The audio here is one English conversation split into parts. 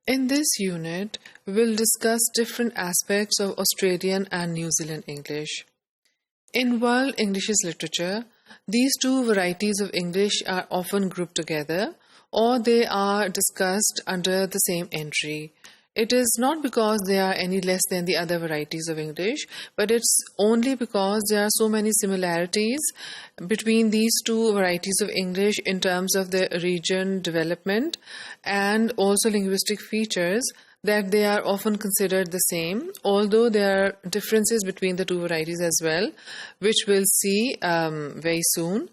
In this unit, we'll discuss different aspects of Australian and New Zealand English. In World English's literature, these two varieties of English are often grouped together or they are discussed under the same entry. It is not because they are any less than the other varieties of English, but it's only because there are so many similarities between these two varieties of English in terms of their region development and also linguistic features that they are often considered the same, although there are differences between the two varieties as well, which we'll see very soon.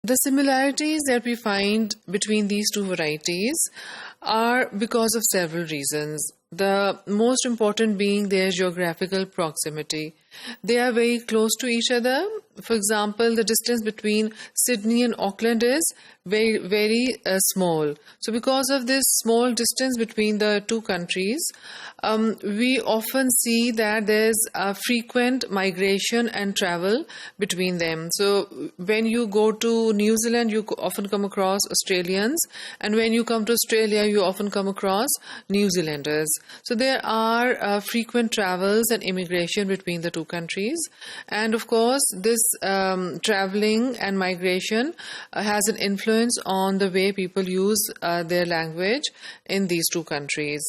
The similarities that we find between these two varieties are because of several reasons. The most important being their geographical proximity. They are very close to each other. For example, the distance between Sydney and Auckland is very small. So because of this small distance between the two countries, we often see that there's a frequent migration and travel between them. So when you go to New Zealand, you often come across Australians, and when you come to Australia, you often come across New Zealanders. So there are frequent travels and immigration between the two countries, and of course this traveling and migration has an influence on the way people use their language in these two countries.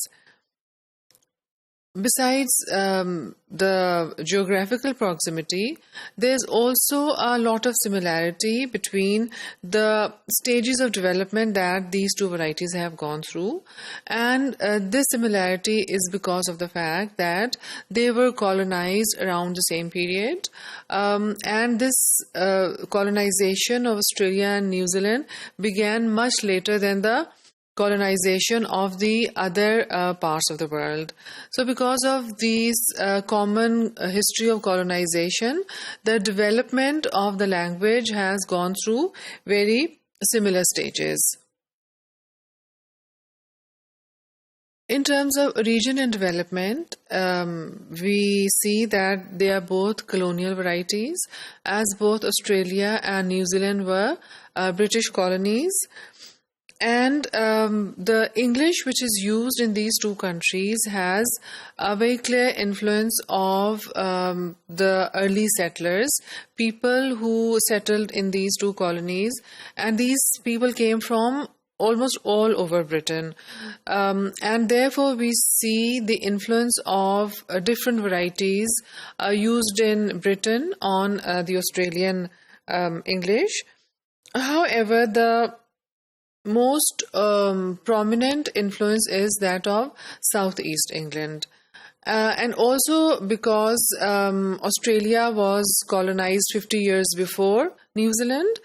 Besides the geographical proximity, there's also a lot of similarity between the stages of development that these two varieties have gone through. And this similarity is because of the fact that they were colonized around the same period. And this colonization of Australia and New Zealand began much later than the colonization of the other parts of the world. So because of these common history of colonization, the development of the language has gone through very similar stages. In terms of region and development, we see that they are both colonial varieties, as both Australia and New Zealand were British colonies. And the English which is used in these two countries has a very clear influence of the early settlers, people who settled in these two colonies, and these people came from almost all over Britain. And therefore we see the influence of different varieties used in Britain on the Australian English. However, the most prominent influence is that of Southeast England. And also because Australia was colonized 50 years before New Zealand,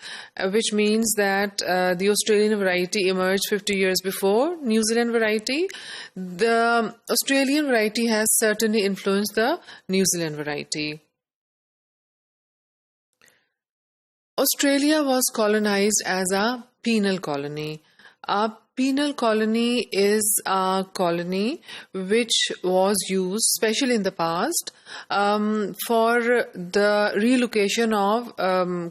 which means that the Australian variety emerged 50 years before New Zealand variety. The Australian variety has certainly influenced the New Zealand variety. Australia was colonized as a penal colony. A penal colony is a colony which was used, especially in the past, for the relocation of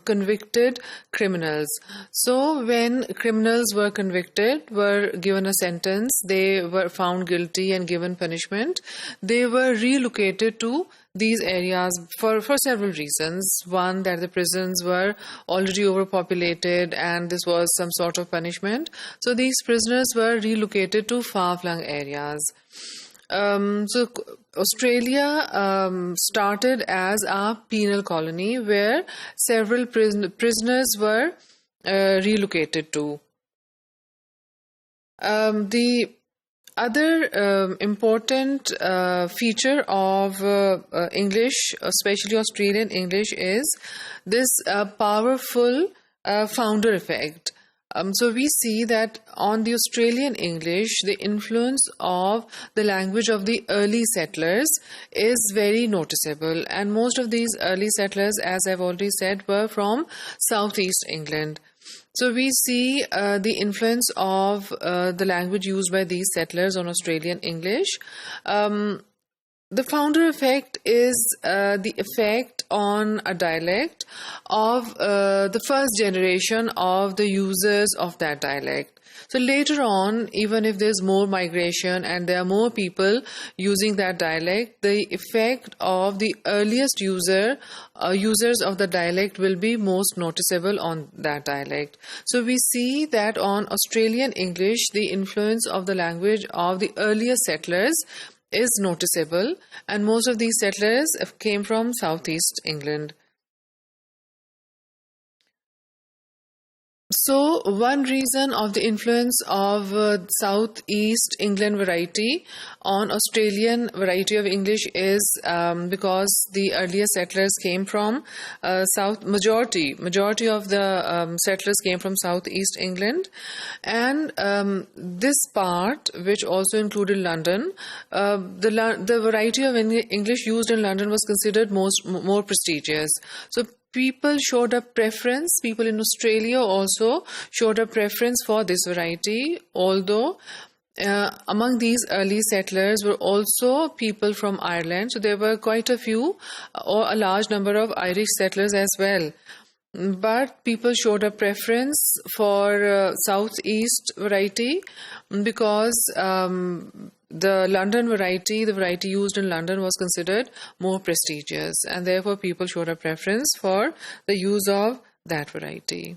convicted criminals. So when criminals were convicted, were given a sentence, they were found guilty and given punishment, they were relocated to these areas for several reasons. One, that the prisons were already overpopulated and this was some sort of punishment. So these prisoners were relocated to far-flung areas. So Australia started as a penal colony where several prisoners were relocated to. The other important feature of English, especially Australian English, is this powerful founder effect. So we see that on the Australian English, the influence of the language of the early settlers is very noticeable. And most of these early settlers, as I've already said, were from Southeast England. So we see the influence of the language used by these settlers on Australian English. The founder effect is the effect on a dialect of the first generation of the users of that dialect. So later on, even if there's more migration and there are more people using that dialect, the effect of the earliest users of the dialect will be most noticeable on that dialect. So we see that on Australian English, the influence of the language of the earliest settlers is noticeable, and most of these settlers came from southeast England. So, one reason of the influence of Southeast England variety on Australian variety of English is because the earlier settlers came from majority of the settlers came from Southeast England, and this part, which also included London, the variety of English used in London was considered more prestigious. So people showed a preference, people in Australia also showed a preference for this variety, although among these early settlers were also people from Ireland. So there were quite a few or a large number of Irish settlers as well. But people showed a preference for southeast variety because the London variety, the variety used in London, was considered more prestigious, and therefore people showed a preference for the use of that variety.